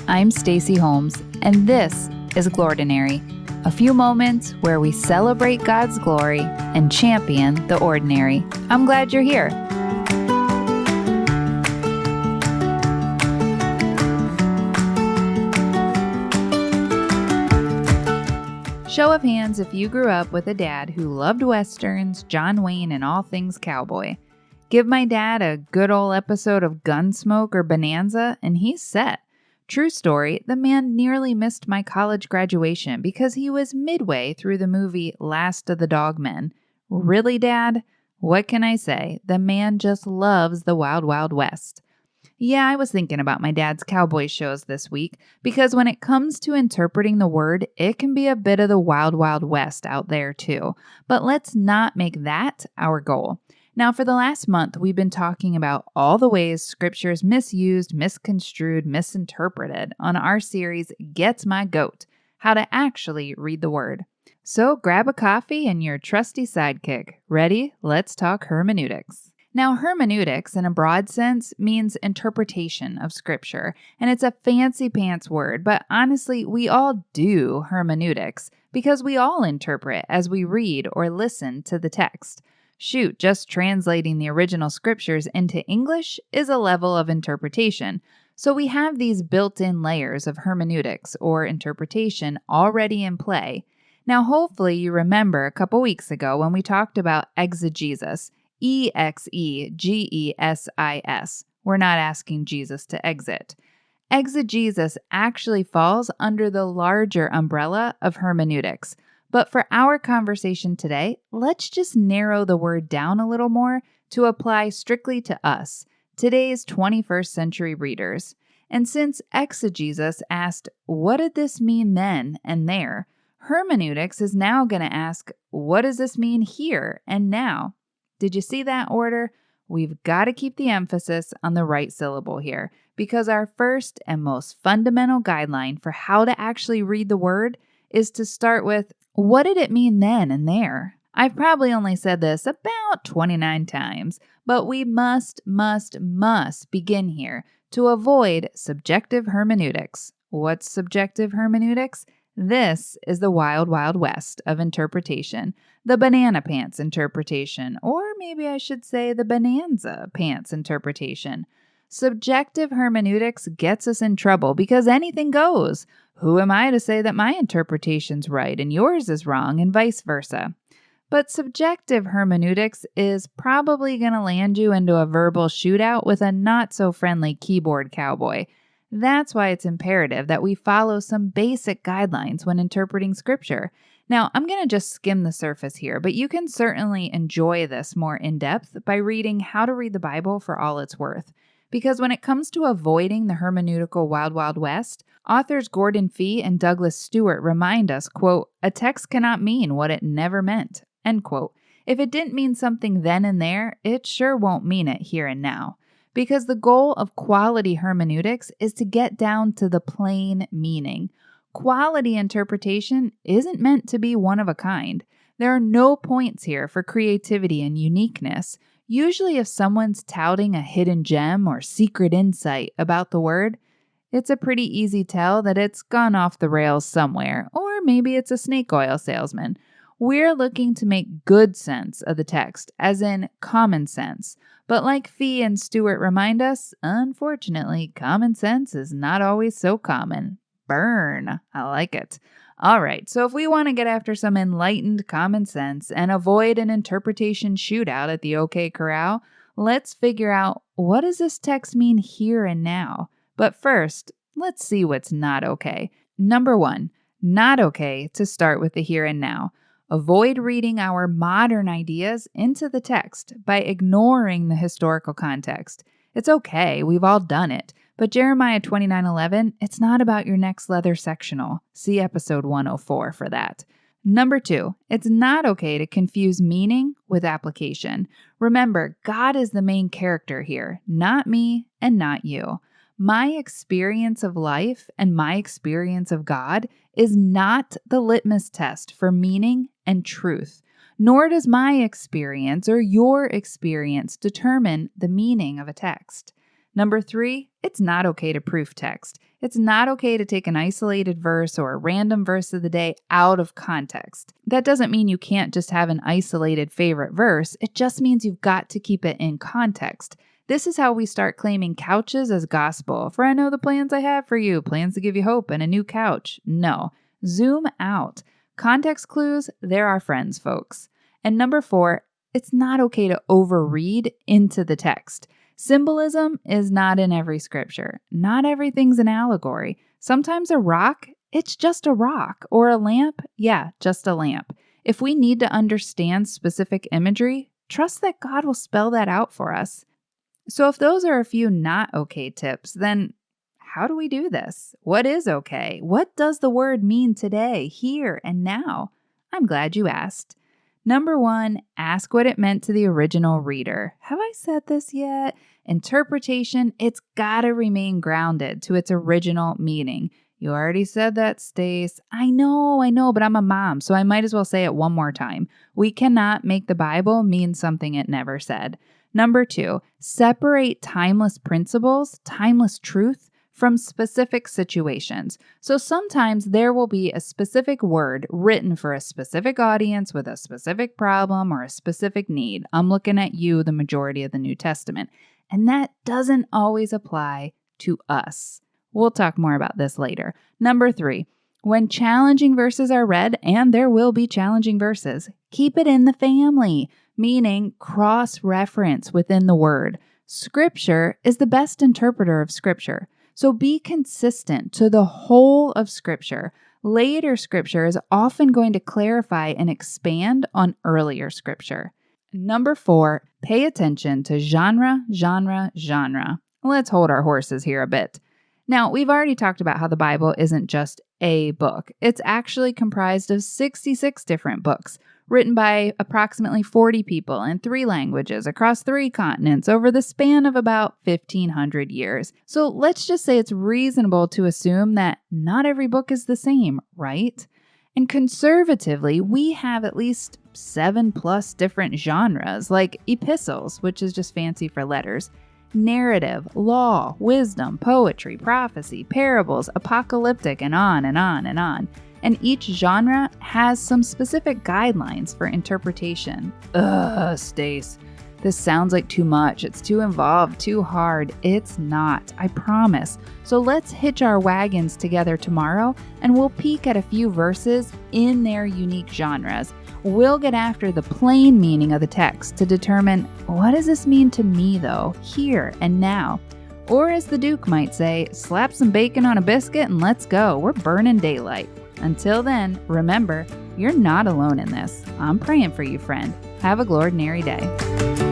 I'm Stacey Holmes, and this is Glordinary, a few moments where we celebrate God's glory and champion the ordinary. I'm glad you're here. Show of hands if you grew up with a dad who loved westerns, John Wayne, and all things cowboy. Give my dad a good old episode of Gunsmoke or Bonanza, and he's set. True story, the man nearly missed my college graduation because he was midway through the movie Last of the Dogmen. Really, Dad? What can I say? The man just loves the Wild Wild West. Yeah, I was thinking about my dad's cowboy shows this week because when it comes to interpreting the word, it can be a bit of the Wild Wild West out there too. But let's not make that our goal. Now, for the last month, we've been talking about all the ways Scripture is misused, misconstrued, misinterpreted on our series, Gets My Goat, How to Actually Read the Word. So grab a coffee and your trusty sidekick. Ready? Let's talk hermeneutics. Now, hermeneutics, in a broad sense, means interpretation of Scripture, and it's a fancy pants word, but honestly, we all do hermeneutics because we all interpret as we read or listen to the text. Shoot, just translating the original scriptures into English is a level of interpretation. So we have these built-in layers of hermeneutics or interpretation already in play. Now, hopefully you remember a couple weeks ago when we talked about exegesis, E-X-E-G-E-S-I-S. We're not asking Jesus to exit. Exegesis actually falls under the larger umbrella of hermeneutics. But for our conversation today, let's just narrow the word down a little more to apply strictly to us, today's 21st century readers. And since exegesis asked, what did this mean then and there? Hermeneutics is now going to ask, what does this mean here and now? Did you see that order? We've got to keep the emphasis on the right syllable here, because our first and most fundamental guideline for how to actually read the word is to start with, what did it mean then and there? I've probably only said this about 29 times, but we must begin here to avoid subjective hermeneutics. What's subjective hermeneutics? This is the wild, wild west of interpretation, the banana pants interpretation, or maybe I should say the bonanza pants interpretation. Subjective hermeneutics gets us in trouble because anything goes. Who am I to say that my interpretation's right and yours is wrong and vice versa? But subjective hermeneutics is probably going to land you into a verbal shootout with a not-so-friendly keyboard cowboy. That's why it's imperative that we follow some basic guidelines when interpreting Scripture. Now, I'm going to just skim the surface here, but you can certainly enjoy this more in depth by reading How to Read the Bible for All It's Worth. Because when it comes to avoiding the hermeneutical Wild Wild West, authors Gordon Fee and Douglas Stewart remind us, quote, a text cannot mean what it never meant, end quote. If it didn't mean something then and there, it sure won't mean it here and now. Because the goal of quality hermeneutics is to get down to the plain meaning. Quality interpretation isn't meant to be one of a kind. There are no points here for creativity and uniqueness. Usually if someone's touting a hidden gem or secret insight about the word, it's a pretty easy tell that it's gone off the rails somewhere, or maybe it's a snake oil salesman. We're looking to make good sense of the text, as in common sense. But like Fee and Stewart remind us, unfortunately, common sense is not always so common. Burn. I like it. All right, so if we want to get after some enlightened common sense and avoid an interpretation shootout at the OK Corral, let's figure out, what does this text mean here and now? But first, let's see what's not okay. Number 1, not okay to start with the here and now. Avoid reading our modern ideas into the text by ignoring the historical context. It's okay, we've all done it. But Jeremiah 29:11, it's not about your next leather sectional. See episode 104 for that. Number 2, it's not okay to confuse meaning with application. Remember, God is the main character here, not me and not you. My experience of life and my experience of God is not the litmus test for meaning and truth, nor does my experience or your experience determine the meaning of a text. Number 3, it's not okay to proof text. It's not okay to take an isolated verse or a random verse of the day out of context. That doesn't mean you can't just have an isolated favorite verse. It just means you've got to keep it in context. This is how we start claiming couches as gospel. For I know the plans I have for you, plans to give you hope and a new couch. No, zoom out. Context clues, they're our friends, folks. And number 4, it's not okay to overread into the text. Symbolism is not in every scripture. Not everything's an allegory. Sometimes a rock, it's just a rock. Or a lamp, yeah, just a lamp. If we need to understand specific imagery, trust that God will spell that out for us. So if those are a few not okay tips, then how do we do this? What is okay? What does the word mean today, here, and now? I'm glad you asked. Number 1, ask what it meant to the original reader. Have I said this yet? Interpretation, it's gotta remain grounded to its original meaning. You already said that, Stace. I know, but I'm a mom, so I might as well say it one more time. We cannot make the Bible mean something it never said. Number 2, separate timeless principles, timeless truth, from specific situations. So sometimes there will be a specific word written for a specific audience with a specific problem or a specific need. I'm looking at you, the majority of the New Testament. And that doesn't always apply to us. We'll talk more about this later. Number 3, when challenging verses are read, and there will be challenging verses, keep it in the family, meaning cross-reference within the word. Scripture is the best interpreter of Scripture. So be consistent to the whole of Scripture. Later Scripture is often going to clarify and expand on earlier Scripture. Number 4, pay attention to genre. Let's hold our horses here a bit. Now, we've already talked about how the Bible isn't just a book. It's actually comprised of 66 different books, written by approximately 40 people in 3 languages across 3 continents over the span of about 1,500 years. So let's just say it's reasonable to assume that not every book is the same, right? And conservatively, we have at least 7+ different genres, like epistles, which is just fancy for letters, narrative, law, wisdom, poetry, prophecy, parables, apocalyptic, and on and on and on. And each genre has some specific guidelines for interpretation. Ugh, Stace. This sounds like too much. It's too involved, too hard. It's not, I promise. So let's hitch our wagons together tomorrow and we'll peek at a few verses in their unique genres. We'll get after the plain meaning of the text to determine, what does this mean to me though, here and now? Or as the Duke might say, slap some bacon on a biscuit and let's go. We're burning daylight. Until then, remember, you're not alone in this. I'm praying for you, friend. Have a glordinary day.